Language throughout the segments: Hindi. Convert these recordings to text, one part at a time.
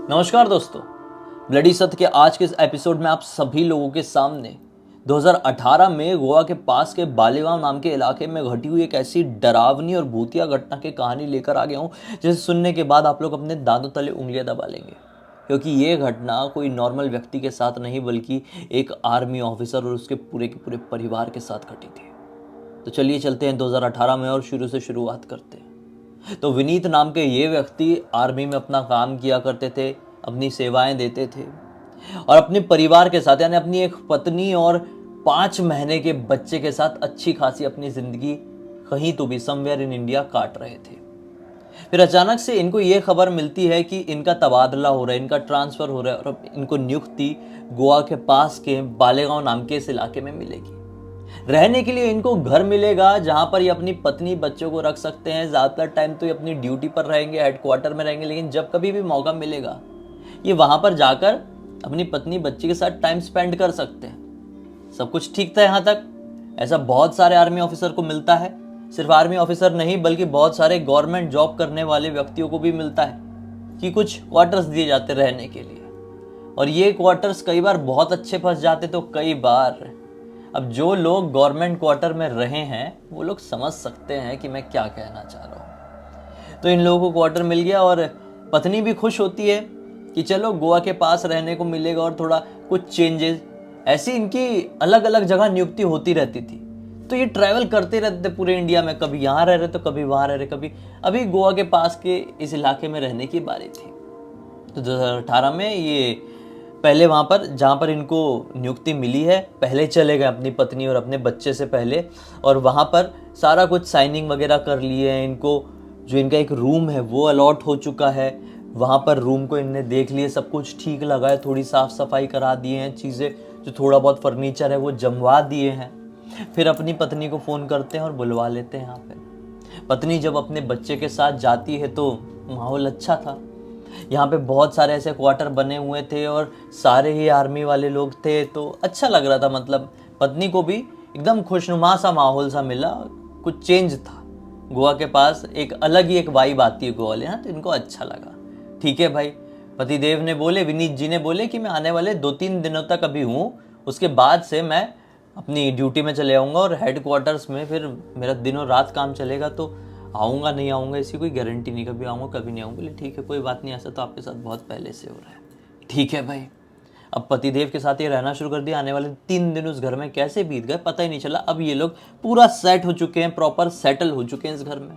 नमस्कार दोस्तों, ब्लडी सत्य के आज के इस एपिसोड में आप सभी लोगों के सामने 2018 में गोवा के पास के बालेगांव नाम के इलाके में घटी हुई एक ऐसी डरावनी और भूतिया घटना की कहानी लेकर आ गया हूँ जिसे सुनने के बाद आप लोग अपने दांतों तले उंगलियां दबा लेंगे, क्योंकि ये घटना कोई नॉर्मल व्यक्ति के साथ नहीं बल्कि एक आर्मी ऑफिसर और उसके पूरे के पूरे परिवार के साथ घटी थी। तो चलिए चलते हैं 2018 में और शुरू से शुरुआत करते हैं। तो विनीत नाम के ये व्यक्ति आर्मी में अपना काम किया करते थे, अपनी सेवाएं देते थे और अपने परिवार के साथ यानी अपनी एक पत्नी और 5 महीने के बच्चे के साथ अच्छी खासी अपनी जिंदगी कहीं तो भी समवेयर इन इंडिया काट रहे थे। फिर अचानक से इनको ये खबर मिलती है कि इनका तबादला हो रहा है, इनका ट्रांसफर हो रहा है और अब इनको नियुक्ति गोवा के पास के बालेगांव नाम के इस इलाके में मिलेगी। रहने के लिए इनको घर मिलेगा जहां पर ये अपनी पत्नी बच्चों को रख सकते हैं। ज़्यादातर टाइम तो ये अपनी ड्यूटी पर रहेंगे, हेडक्वार्टर में रहेंगे, लेकिन जब कभी भी मौका मिलेगा ये वहां पर जाकर अपनी पत्नी बच्ची के साथ टाइम स्पेंड कर सकते हैं। सब कुछ ठीक था यहाँ तक। ऐसा बहुत सारे आर्मी ऑफिसर को मिलता है, सिर्फ आर्मी ऑफिसर नहीं बल्कि बहुत सारे गवर्नमेंट जॉब करने वाले व्यक्तियों को भी मिलता है कि कुछ क्वार्टर्स दिए जाते रहने के लिए, और ये क्वार्टर्स कई बार बहुत अच्छे फंस जाते। तो कई बार अब जो लोग गवर्नमेंट क्वार्टर में रहे हैं वो लोग समझ सकते हैं कि मैं क्या कहना चाह रहा हूँ। तो इन लोगों को क्वार्टर मिल गया और पत्नी भी खुश होती है कि चलो गोवा के पास रहने को मिलेगा और थोड़ा कुछ चेंजेस। ऐसी इनकी अलग अलग जगह नियुक्ति होती रहती थी, तो ये ट्रैवल करते रहते थे पूरे इंडिया में, कभी यहाँ रह रहे तो कभी वहाँ रह रहे, कभी अभी गोवा के पास के इस इलाके में रहने की बारी थी। तो 2018 में ये पहले वहाँ पर जहाँ पर इनको नियुक्ति मिली है पहले चले गए अपनी पत्नी और अपने बच्चे से पहले, और वहाँ पर सारा कुछ साइनिंग वगैरह कर लिए हैं। इनको जो इनका एक रूम है वो अलॉट हो चुका है, वहाँ पर रूम को इनने देख लिए, सब कुछ ठीक लगा है, थोड़ी साफ़ सफाई करा दिए हैं, चीज़ें जो थोड़ा बहुत फर्नीचर है वो जमवा दिए हैं। फिर अपनी पत्नी को फ़ोन करते हैं और बुलवा लेते हैं यहाँ पर। पत्नी जब अपने बच्चे के साथ जाती है तो माहौल अच्छा था। यहाँ पे बहुत सारे ऐसे क्वार्टर बने हुए थे और सारे ही आर्मी वाले लोग थे, तो अच्छा लग रहा था। मतलब पत्नी को भी एकदम खुशनुमा सा माहौल सा मिला, कुछ चेंज था। गोवा के पास एक अलग ही एक वाइब आती है गोवा वाले यहाँ, तो इनको अच्छा लगा। ठीक है भाई, पतिदेव ने बोले, विनीत जी ने बोले कि मैं आने वाले 2-3 दिनों तक अभी हूँ, उसके बाद से मैं अपनी ड्यूटी में चले आऊँगा और हेडक्वार्टर्स में फिर मेरा दिनों रात काम चलेगा, तो आऊँगा नहीं आऊँगा इसकी कोई गारंटी नहीं, कभी आऊँगा कभी नहीं आऊँगा। बोले ठीक है कोई बात नहीं, ऐसा तो आपके साथ बहुत पहले से हो रहा है। ठीक है भाई, अब पतिदेव के साथ ये रहना शुरू कर दिया। आने वाले 3 दिन उस घर में कैसे बीत गए पता ही नहीं चला। अब ये लोग पूरा सेट हो चुके हैं, प्रॉपर सेटल हो चुके हैं इस घर में।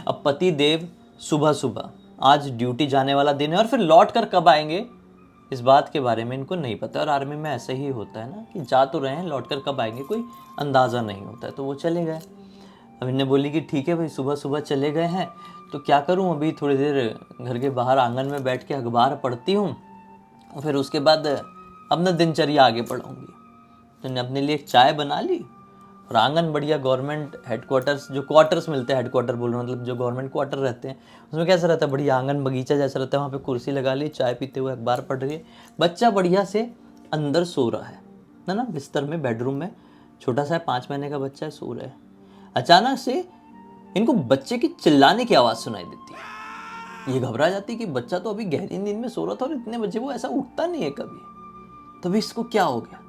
अब पतिदेव सुबह सुबह आज ड्यूटी जाने वाला दिन है और फिर लौट कर कब आएंगे इस बात के बारे में इनको नहीं पता। और आर्मी में ऐसा ही होता है ना कि जा तो रहे हैं, लौट कर कब आएंगे कोई अंदाज़ा नहीं होता है। तो वो चले गए। अब इन्हें बोली कि ठीक है भाई सुबह सुबह चले गए हैं तो क्या करूं, अभी थोड़ी देर घर के बाहर आंगन में बैठ के अखबार पढ़ती हूं और फिर उसके बाद अपना दिनचर्या आगे बढ़ाऊंगी। तो इन्हें अपने लिए एक चाय बना ली और आंगन बढ़िया गवर्नमेंट हेडक्वार्टर्स, जो क्वार्टर्स मिलते हैं, हेडक्वार्टर बोल रहा हूँ मतलब जो गवर्नमेंट क्वार्टर रहते हैं उसमें कैसा रहता है, बढ़िया आंगन बगीचा जैसा रहता है। वहाँ पे कुर्सी लगा ली, चाय पीते हुए अखबार पढ़ रही है। बच्चा बढ़िया से अंदर सो रहा है ना, बिस्तर में, बेडरूम में, छोटा सा 5 महीने का बच्चा है, सो रहा है। अचानक से इनको बच्चे की चिल्लाने की आवाज़ सुनाई देती है। ये घबरा जाती है कि बच्चा तो अभी गहरी नींद में सो रहा था और इतने बजे वो ऐसा उठता नहीं है कभी, तभी इसको क्या हो गया।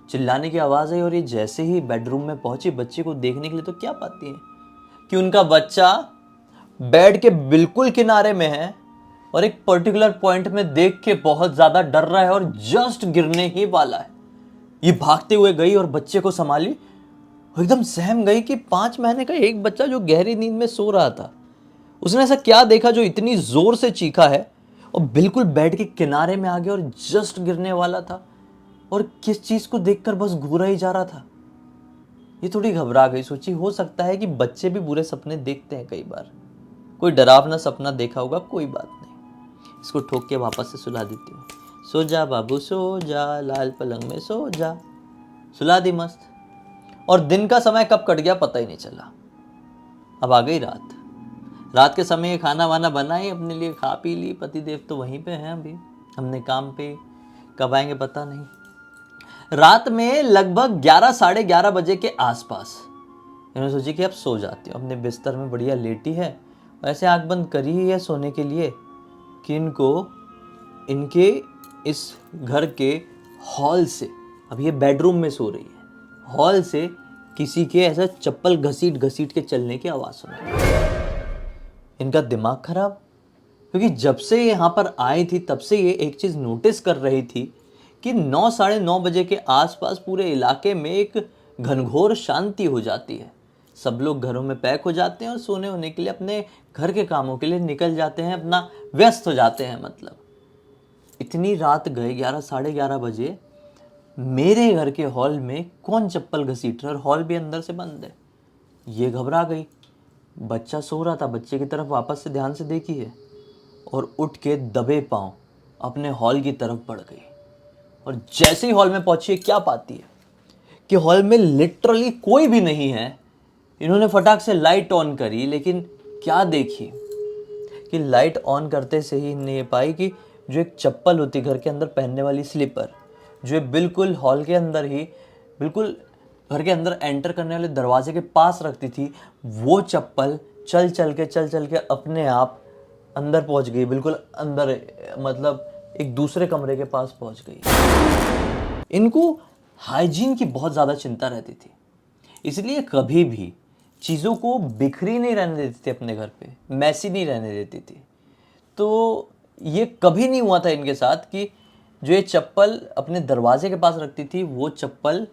चिल्लाने की आवाज़ आई और ये जैसे ही बेडरूम में पहुंची बच्चे को देखने के लिए, तो क्या पाती है कि उनका बच्चा बेड के बिल्कुल किनारे में है और एक पर्टिकुलर पॉइंट में देख के बहुत ज़्यादा डर रहा है और जस्ट गिरने ही वाला है। ये भागते हुए गई और बच्चे को संभाली, एकदम सहम गई कि 5 महीने का एक बच्चा जो गहरी नींद में सो रहा था, उसने ऐसा क्या देखा जो इतनी जोर से चीखा है और बिल्कुल बेड के किनारे में आ गया और जस्ट गिरने वाला था, और किस चीज को देखकर बस घूरा ही जा रहा था। ये थोड़ी घबरा गई, सोची हो सकता है कि बच्चे भी बुरे सपने देखते हैं कई बार, कोई डरावना सपना देखा होगा, कोई बात नहीं, इसको ठोक के वापस से सुला देती हूँ। सो जा बाबू सो जा, लाल पलंग में सो जा। सुला दी मस्त, और दिन का समय कब कट गया पता ही नहीं चला। अब आ गई रात। रात के समय ये खाना वाना बनाई, अपने लिए खा पी ली। पतिदेव तो वहीं पे हैं, अभी हमने काम पे, कब आएंगे पता नहीं। रात में लगभग 11 साढ़े 11 बजे के आसपास इन्होंने सोची कि अब सो जाती हूँ। अपने बिस्तर में बढ़िया लेटी है, ऐसे आंख बंद करी ही है सोने के लिए कि इनको इनके इस घर के हॉल से, अब ये बेडरूम में सो रही है, हॉल से किसी के ऐसा चप्पल घसीट घसीट के चलने की आवाज़ सुनाई। इनका दिमाग खराब, क्योंकि जब से ये यहाँ पर आई थी तब से ये एक चीज़ नोटिस कर रही थी कि 9 साढ़े 9 बजे के आसपास पूरे इलाके में एक घनघोर शांति हो जाती है। सब लोग घरों में पैक हो जाते हैं और सोने होने के लिए अपने घर के कामों के लिए निकल जाते हैं, अपना व्यस्त हो जाते हैं। मतलब इतनी रात गए 11 साढ़े 11 बजे मेरे घर के हॉल में कौन चप्पल घसीट रहा है और हॉल भी अंदर से बंद है। ये घबरा गई, बच्चा सो रहा था, बच्चे की तरफ वापस से ध्यान से देखी है और उठ के दबे पांव अपने हॉल की तरफ बढ़ गई। और जैसे ही हॉल में पहुंची है, क्या पाती है कि हॉल में लिटरली कोई भी नहीं है। इन्होंने फटाक से लाइट ऑन करी, लेकिन क्या देखी कि लाइट ऑन करते से ही इन्हें ये पाई कि जो एक चप्पल होती घर के अंदर पहनने वाली स्लीपर, जो बिल्कुल हॉल के अंदर ही, बिल्कुल घर के अंदर एंटर करने वाले दरवाजे के पास रखती थी, वो चप्पल चल चल के अपने आप अंदर पहुंच गई, बिल्कुल अंदर, मतलब एक दूसरे कमरे के पास पहुंच गई। इनको हाइजीन की बहुत ज़्यादा चिंता रहती थी, इसलिए कभी भी चीज़ों को बिखरी नहीं रहने देती थी, अपने घर पे मैसी नहीं रहने देती थी। तो ये कभी नहीं हुआ था इनके साथ कि जो ये चप्पल अपने दरवाजे के पास रखती थी वो चप्पल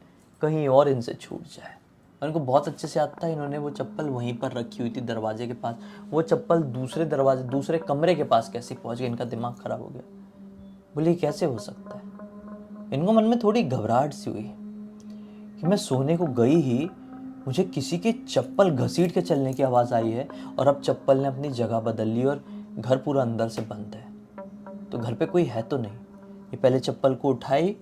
कहीं और इनसे छूट जाए। और इनको बहुत अच्छे से याद था, इन्होंने वो चप्पल वहीं पर रखी हुई थी दरवाजे के पास। वो चप्पल दूसरे दरवाजे, दूसरे कमरे के पास कैसे पहुंच गई? इनका दिमाग खराब हो गया। बोले कैसे हो सकता है? इनको मन में थोड़ी घबराहट सी हुई कि मैं सोने को गई ही मुझे किसी के चप्पल घसीट के चलने की आवाज़ आई है और अब चप्पल ने अपनी जगह बदल ली और घर पूरा अंदर से बंद है। तो घर पे कोई है तो नहीं। ये पहले चप्पल को उठाई,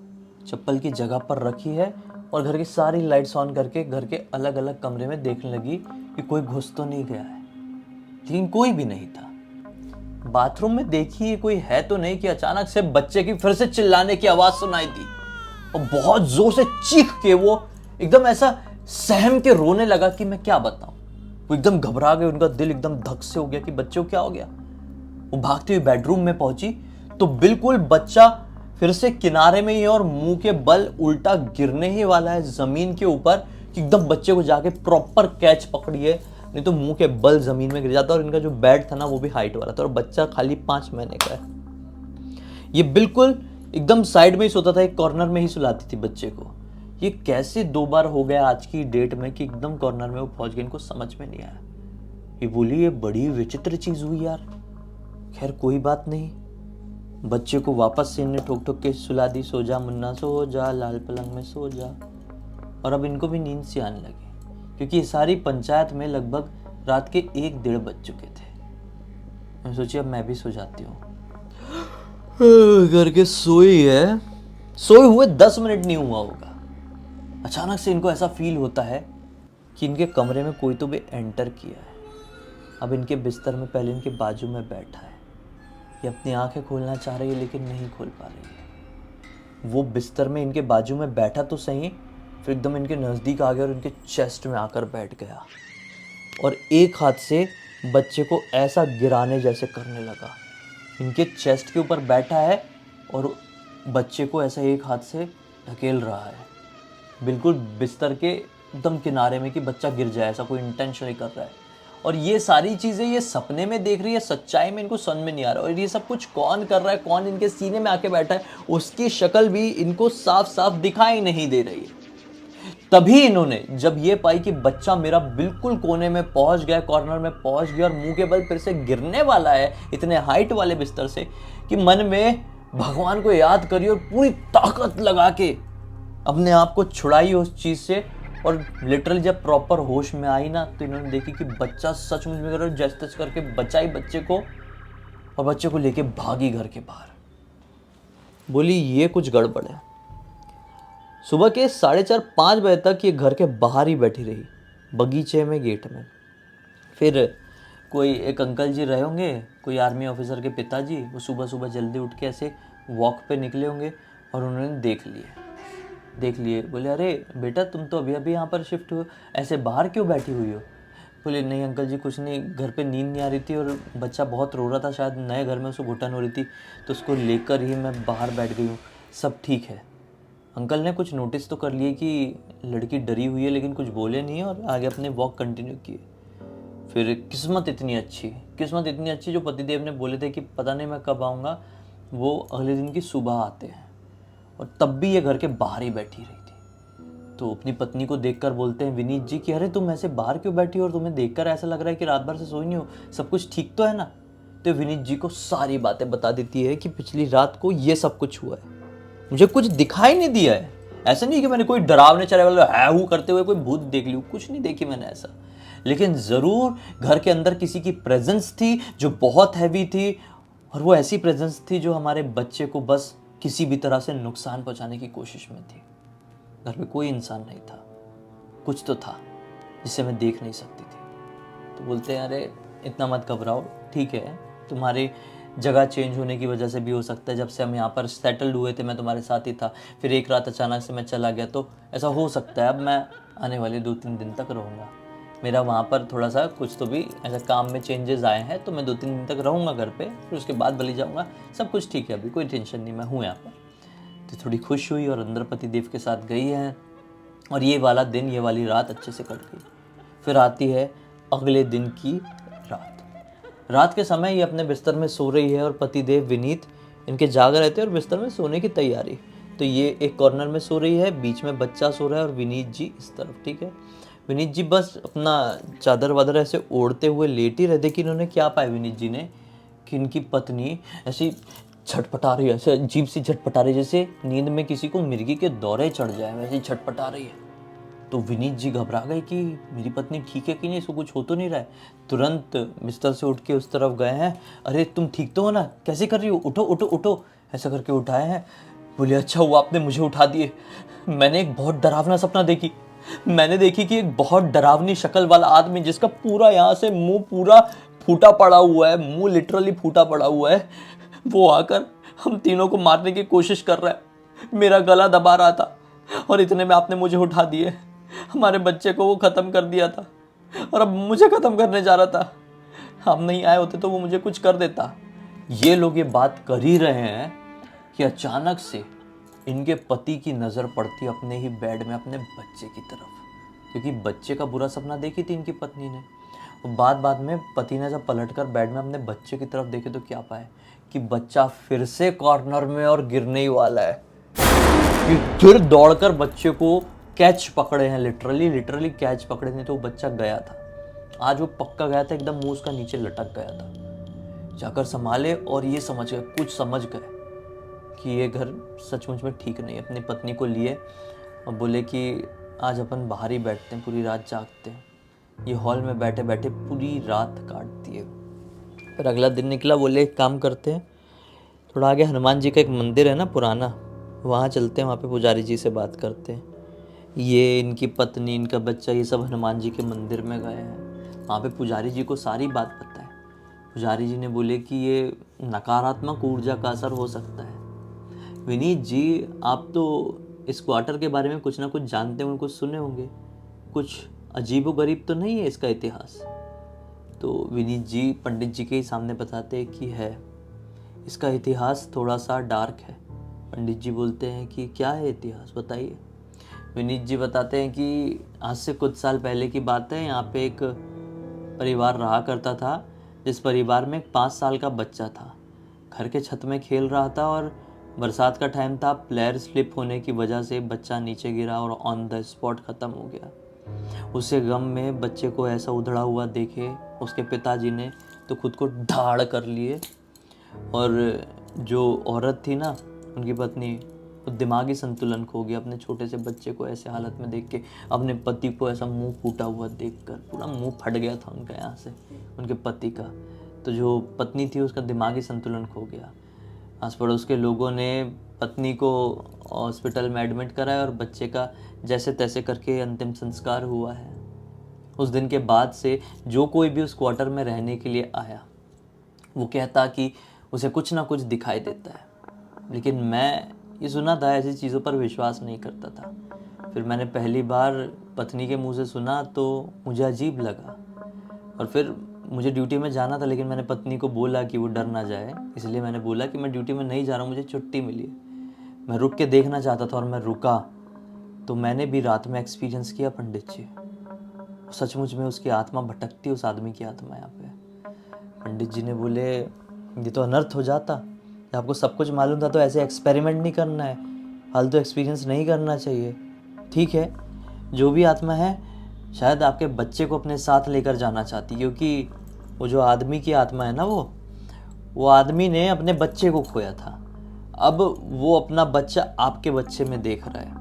चप्पल की जगह पर रखी है और घर की सारी लाइट्स ऑन करके घर के अलग अलग कमरे में देखने लगी कि कोई घुस तो नहीं गया है, लेकिन कोई भी नहीं था। बाथरूम में देखी कोई है तो नहीं कि अचानक से बच्चे की फिर से चिल्लाने की आवाज सुनाई दी और बहुत जोर से चीख के वो एकदम ऐसा सहम के रोने लगा कि मैं क्या बताऊं। वो एकदम घबरा गए, उनका दिल एकदम धक से हो गया कि बच्चे को क्या हो गया। वो भागती हुई बेडरूम में पहुंची तो बिल्कुल बच्चा फिर से किनारे में ही है और मुंह के बल उल्टा गिरने ही वाला है जमीन के ऊपर कि एकदम बच्चे को जाके प्रॉपर कैच पकड़ी है, नहीं तो मुंह के बल जमीन में गिर जाता। और इनका जो बेड था ना वो भी हाइट वाला था और बच्चा खाली 5 महीने का है। ये बिल्कुल एकदम साइड में ही सोता था, एक कॉर्नर में ही सुलाती थी बच्चे को। ये कैसे 2 बार हो गया आज की डेट में कि एकदम कॉर्नर में वो पहुंच गई, इनको समझ में नहीं आया। ये बोली ये बड़ी विचित्र चीज हुई यार। खैर कोई बात नहीं, बच्चे को वापस से इन्हें ठोक ठोक के सुला दी, सो जा मुन्ना सो जा, लाल पलंग में सो जा। और अब इनको भी नींद सी आने लगी क्योंकि ये सारी पंचायत में लगभग रात के 1-1:30 बज चुके थे। मैं सोची अब मैं भी सो जाती हूँ करके सोई है। सोए हुए 10 मिनट नहीं हुआ होगा, अचानक से इनको ऐसा फील होता है कि इनके कमरे में कोई तो भी एंटर किया है। अब इनके बिस्तर में पहले इनके बाजू में बैठा है। ये अपनी आंखें खोलना चाह रही है लेकिन नहीं खोल पा रही है। वो बिस्तर में इनके बाजू में बैठा तो सही, फिर एकदम इनके नज़दीक आ गया और इनके चेस्ट में आकर बैठ गया और एक हाथ से बच्चे को ऐसा गिराने जैसे करने लगा। इनके चेस्ट के ऊपर बैठा है और बच्चे को ऐसा एक हाथ से ढकेल रहा है, बिल्कुल बिस्तर के एकदम किनारे में कि बच्चा गिर जाए, ऐसा कोई इंटेंशनली कर रहा है। और ये सारी चीज़ें ये सपने में देख रही है, सच्चाई में इनको समझ में नहीं आ रहा। और ये सब कुछ कौन कर रहा है, कौन इनके सीने में आके बैठा है, उसकी शक्ल भी इनको साफ साफ दिखाई नहीं दे रही है। तभी इन्होंने जब ये पाई कि बच्चा मेरा बिल्कुल कोने में पहुंच गया, कॉर्नर में पहुंच गया और मुंह के बल फिर से गिरने वाला है इतने हाइट वाले बिस्तर से, कि मन में भगवान को याद करी और पूरी ताकत लगा के अपने आप को छुड़ाई उस चीज से। और लिटरली जब प्रॉपर होश में आई ना तो इन्होंने देखी कि बच्चा सचमुच में कर जैसे तैसे करके बचाई बच्चे को और बच्चे को लेके भागी घर के बाहर। बोली ये कुछ गड़बड़ है। सुबह के 4:30-5 बजे तक ये घर के बाहर ही बैठी रही, बगीचे में, गेट में। फिर कोई एक अंकल जी रहे होंगे, कोई आर्मी ऑफिसर के पिताजी, वो सुबह सुबह जल्दी उठ के ऐसे वॉक पे निकले होंगे और उन्होंने देख लिए। बोले अरे बेटा तुम तो अभी अभी यहाँ पर शिफ्ट हुए, ऐसे बाहर क्यों बैठी हुई हो? बोले नहीं अंकल जी कुछ नहीं, घर पे नींद नहीं आ रही थी और बच्चा बहुत रो रहा था, शायद नए घर में उसको घुटन हो रही थी, तो उसको लेकर ही मैं बाहर बैठ गई हूँ, सब ठीक है। अंकल ने कुछ नोटिस तो कर लिए कि लड़की डरी हुई है, लेकिन कुछ बोले नहीं और आगे अपने वॉक कंटिन्यू किए। फिर किस्मत इतनी अच्छी जो पतिदेव ने बोले थे कि पता नहीं मैं कब आऊँगा, वो अगले दिन की सुबह आते हैं और तब भी ये घर के बाहर ही बैठी रही थी। तो अपनी पत्नी को देखकर बोलते हैं विनीत जी कि अरे तुम ऐसे बाहर क्यों बैठी हो और तुम्हें देखकर ऐसा लग रहा है कि रात भर से सोई नहीं हो, सब कुछ ठीक तो है ना। तो विनीत जी को सारी बातें बता देती है कि पिछली रात को ये सब कुछ हुआ है, मुझे कुछ दिखाई नहीं दिया है। ऐसा नहीं कि मैंने कोई डरावने चेहरे वाले है हूँ करते हुए कोई भूत देख लिया, कुछ नहीं देखी मैंने ऐसा, लेकिन ज़रूर घर के अंदर किसी की प्रेजेंस थी जो बहुत हैवी थी, और वो ऐसी प्रेजेंस थी जो हमारे बच्चे को बस किसी भी तरह से नुकसान पहुंचाने की कोशिश में थी। घर में कोई इंसान नहीं था, कुछ तो था जिसे मैं देख नहीं सकती थी। तो बोलते हैं अरे इतना मत घबराओ, ठीक है, तुम्हारी जगह चेंज होने की वजह से भी हो सकता है, जब से हम यहाँ पर सेटल्ड हुए थे मैं तुम्हारे साथ ही था, फिर एक रात अचानक से मैं चला गया, तो ऐसा हो सकता है। अब मैं आने वाले 2-3 दिन तक रहूँगा, मेरा वहाँ पर थोड़ा सा कुछ तो भी ऐसा काम में चेंजेस आए हैं, तो मैं 2-3 दिन तक रहूँगा घर पे, फिर उसके बाद भले जाऊँगा, सब कुछ ठीक है, अभी कोई टेंशन नहीं, मैं हूँ यहाँ पर। तो थोड़ी खुश हुई और अंदर पतिदेव के साथ गई है, और ये वाला दिन, ये वाली रात अच्छे से कट गई। फिर आती है अगले दिन की रात। रात के समय ये अपने बिस्तर में सो रही है और पतिदेव विनीत इनके जाग रहे थे और बिस्तर में सोने की तैयारी। तो ये एक कॉर्नर में सो रही है, बीच में बच्चा सो रहा है और विनीत जी इस तरफ, ठीक है। विनीत जी बस अपना चादर वादर ऐसे ओढ़ते हुए लेट ही रहते कि इन्होंने क्या पाया विनीत जी ने कि इनकी पत्नी ऐसी छटपटा रही है, ऐसे अजीब सी छटपटा रही है, जैसे नींद में किसी को मिर्गी के दौरे चढ़ जाए वैसे ही छटपटा रही है। तो विनीत जी घबरा गए कि मेरी पत्नी ठीक है कि नहीं, इसको कुछ हो तो नहीं रहा है। तुरंत बिस्तर से उठ के उस तरफ गए हैं, अरे तुम ठीक तो हो ना, कैसे कर रही हो, उठो उठो उठो, ऐसा करके उठाए हैं। बोले अच्छा हुआ आपने मुझे उठा दिए, मैंने एक बहुत डरावना सपना देखी, मैंने देखी कि एक बहुत डरावनी शक्ल वाला आदमी जिसका पूरा यहाँ से मुंह पूरा फूटा पड़ा हुआ है, मुंह लिटरली फूटा पड़ा हुआ है, वो आकर हम तीनों को मारने की कोशिश कर रहा है, मेरा गला दबा रहा था, और इतने में आपने मुझे उठा दिए। हमारे बच्चे को वो ख़त्म कर दिया था और अब मुझे ख़त्म करने जा रहा था, आप नहीं आए होते तो वो मुझे कुछ कर देता। ये लोग ये बात कर ही रहे हैं कि अचानक से इनके पति की नज़र पड़ती अपने ही बेड में अपने बच्चे की तरफ, क्योंकि बच्चे का बुरा सपना देखी थी इनकी पत्नी ने। और बाद में पति ने जब पलटकर बेड में अपने बच्चे की तरफ देखे तो क्या पाए कि बच्चा फिर से कॉर्नर में और गिरने ही वाला है। कि फिर दौड़कर बच्चे को कैच पकड़े हैं, लिटरली कैच पकड़े, नहीं तो वो बच्चा गया था, आज वो पक्का गया था, एकदम मुंह उसका नीचे लटक गया था। जाकर संभाले और ये समझ गए, कुछ समझ गए कि ये घर सचमुच में ठीक नहीं है। अपनी पत्नी को लिए और बोले कि आज अपन बाहर ही बैठते हैं, पूरी रात जागते हैं। ये हॉल में बैठे बैठे पूरी रात काट दिए। फिर अगला दिन निकला, बोले एक काम करते हैं, थोड़ा आगे हनुमान जी का एक मंदिर है ना पुराना, वहाँ चलते हैं, वहाँ पे पुजारी जी से बात करते हैं। ये इनकी पत्नी, इनका बच्चा, ये सब हनुमान जी के मंदिर में गए हैं, वहाँ पे पुजारी जी को सारी बात पता है। पुजारी जी ने बोले कि ये नकारात्मक ऊर्जा का असर हो सकता है। विनीत जी आप तो इस क्वार्टर के बारे में कुछ ना कुछ जानते होंगे, कुछ सुने होंगे, कुछ अजीबोगरीब तो नहीं है इसका इतिहास। तो विनीत जी पंडित जी के ही सामने बताते हैं कि है, इसका इतिहास थोड़ा सा डार्क है। पंडित जी बोलते हैं कि क्या है इतिहास, बताइए। विनीत जी बताते हैं कि आज से कुछ साल पहले की बात है, यहाँ पे एक परिवार रहा करता था, जिस परिवार में एक 5 साल का बच्चा था। घर के छत में खेल रहा था और बरसात का टाइम था, प्लेयर स्लिप होने की वजह से बच्चा नीचे गिरा और ऑन द स्पॉट ख़त्म हो गया। उसे गम में बच्चे को ऐसा उधड़ा हुआ देखे उसके पिताजी ने तो खुद को ढाड़ कर लिए, और जो औरत थी ना उनकी पत्नी, वो दिमागी संतुलन खो गया अपने छोटे से बच्चे को ऐसे हालत में देख के। अपने पति को ऐसा मुंह फूटा हुआ देखकर पूरा मुंह फट गया था उनका यहाँ से, उनके पति का। तो जो पत्नी थी उसका दिमागी संतुलन खो गया। आस पड़ोस के लोगों ने पत्नी को हॉस्पिटल में एडमिट कराया और बच्चे का जैसे तैसे करके अंतिम संस्कार हुआ है। उस दिन के बाद से जो कोई भी उस क्वार्टर में रहने के लिए आया वो कहता कि उसे कुछ ना कुछ दिखाई देता है। लेकिन मैं ये सुना था, ऐसी चीज़ों पर विश्वास नहीं करता था। फिर मैंने पहली बार पत्नी के मुंह से सुना तो मुझे अजीब लगा। और फिर मुझे ड्यूटी में जाना था, लेकिन मैंने पत्नी को बोला कि वो डर ना जाए, इसलिए मैंने बोला कि मैं ड्यूटी में नहीं जा रहा हूँ, मुझे छुट्टी मिली है। मैं रुक के देखना चाहता था और मैं रुका। तो मैंने भी रात में एक्सपीरियंस किया पंडित जी। सचमुच में उसकी आत्मा भटकती, उस आदमी की आत्मा यहाँ पे। पंडित जी ने बोले ये तो अनर्थ हो जाता, आपको सब कुछ मालूम था तो ऐसे एक्सपेरिमेंट नहीं करना है, फालतू एक्सपीरियंस नहीं करना चाहिए। ठीक है, जो भी आत्मा है शायद आपके बच्चे को अपने साथ लेकर जाना चाहती, क्योंकि वो जो आदमी की आत्मा है ना, वो आदमी ने अपने बच्चे को खोया था। अब वो अपना बच्चा आपके बच्चे में देख रहा है।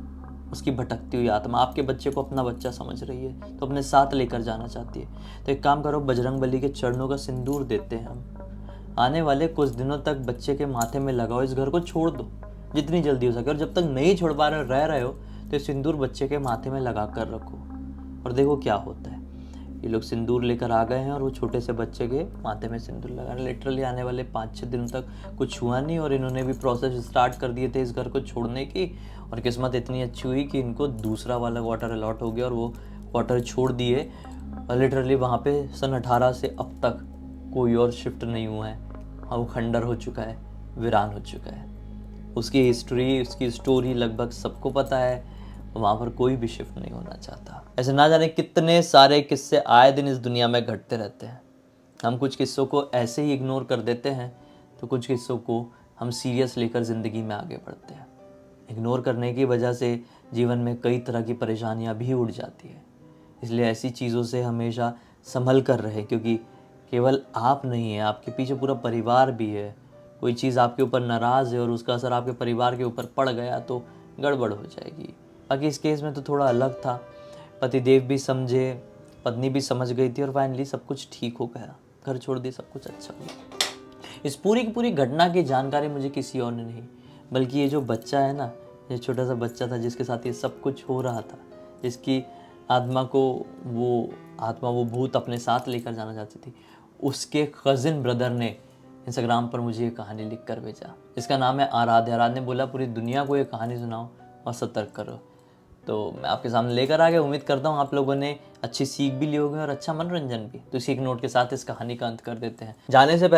उसकी भटकती हुई आत्मा आपके बच्चे को अपना बच्चा समझ रही है, तो अपने साथ लेकर जाना चाहती है। तो एक काम करो, बजरंगबली के चरणों का सिंदूर देते हैं हम। आने वाले कुछ दिनों तक बच्चे के माथे में लगाओ, इस घर को छोड़ दो जितनी जल्दी हो सके, और जब तक नहीं छोड़ पा रहे हो तो सिंदूर बच्चे के माथे में लगा कर रखो और देखो क्या होता है। ये लोग सिंदूर लेकर आ गए हैं और वो छोटे से बच्चे के माथे में सिंदूर लगा रहे। लिटरली आने वाले 5-6 दिनों तक कुछ हुआ नहीं और इन्होंने भी प्रोसेस स्टार्ट कर दिए थे इस घर को छोड़ने की। और किस्मत इतनी अच्छी हुई कि इनको दूसरा वाला क्वार्टर अलॉट हो गया और वो क्वार्टर छोड़ दिए। और लिटरली वहाँ पे सन 18 से अब तक कोई और शिफ्ट नहीं हुआ है। हाँ, वो खंडर हो चुका है, वीरान हो चुका है। उसकी हिस्ट्री, उसकी स्टोरी लगभग सबको पता है। वहाँ पर कोई भी शिफ्ट नहीं होना चाहता। ऐसे ना जाने कितने सारे किस्से आए दिन इस दुनिया में घटते रहते हैं। हम कुछ किस्सों को ऐसे ही इग्नोर कर देते हैं, तो कुछ किस्सों को हम सीरियस लेकर ज़िंदगी में आगे बढ़ते हैं। इग्नोर करने की वजह से जीवन में कई तरह की परेशानियाँ भी उड़ जाती है। इसलिए ऐसी चीज़ों से हमेशा संभल कर रहे, क्योंकि केवल आप नहीं हैं, आपके पीछे पूरा परिवार भी है। कोई चीज़ आपके ऊपर नाराज़ है और उसका असर आपके परिवार के ऊपर पड़ गया तो गड़बड़ हो जाएगी। बाकी इस केस में तो थोड़ा अलग था। पतिदेव भी समझे, पत्नी भी समझ गई थी और फाइनली सब कुछ ठीक हो गया। घर छोड़ दी, सब कुछ अच्छा हो गया। इस पूरी की पूरी घटना की जानकारी मुझे किसी और ने नहीं, बल्कि ये जो बच्चा है ना, ये छोटा सा बच्चा था जिसके साथ ये सब कुछ हो रहा था, जिसकी आत्मा को वो भूत अपने साथ लेकर जाना चाहती थी, उसके कज़िन ब्रदर ने इंस्टाग्राम पर मुझे ये कहानी लिख कर भेजा। इसका नाम है आराध्य। आराध्य ने बोला पूरी दुनिया को ये कहानी सुनाओ और सतर्क करो। तो मैं आपके सामने लेकर आ गया। उम्मीद करता हूँ आप लोगों ने अच्छी सीख भी ली होगी और अच्छा मनोरंजन भी। तो इसी एक नोट के साथ इस कहानी का अंत कर देते हैं। जाने से पहले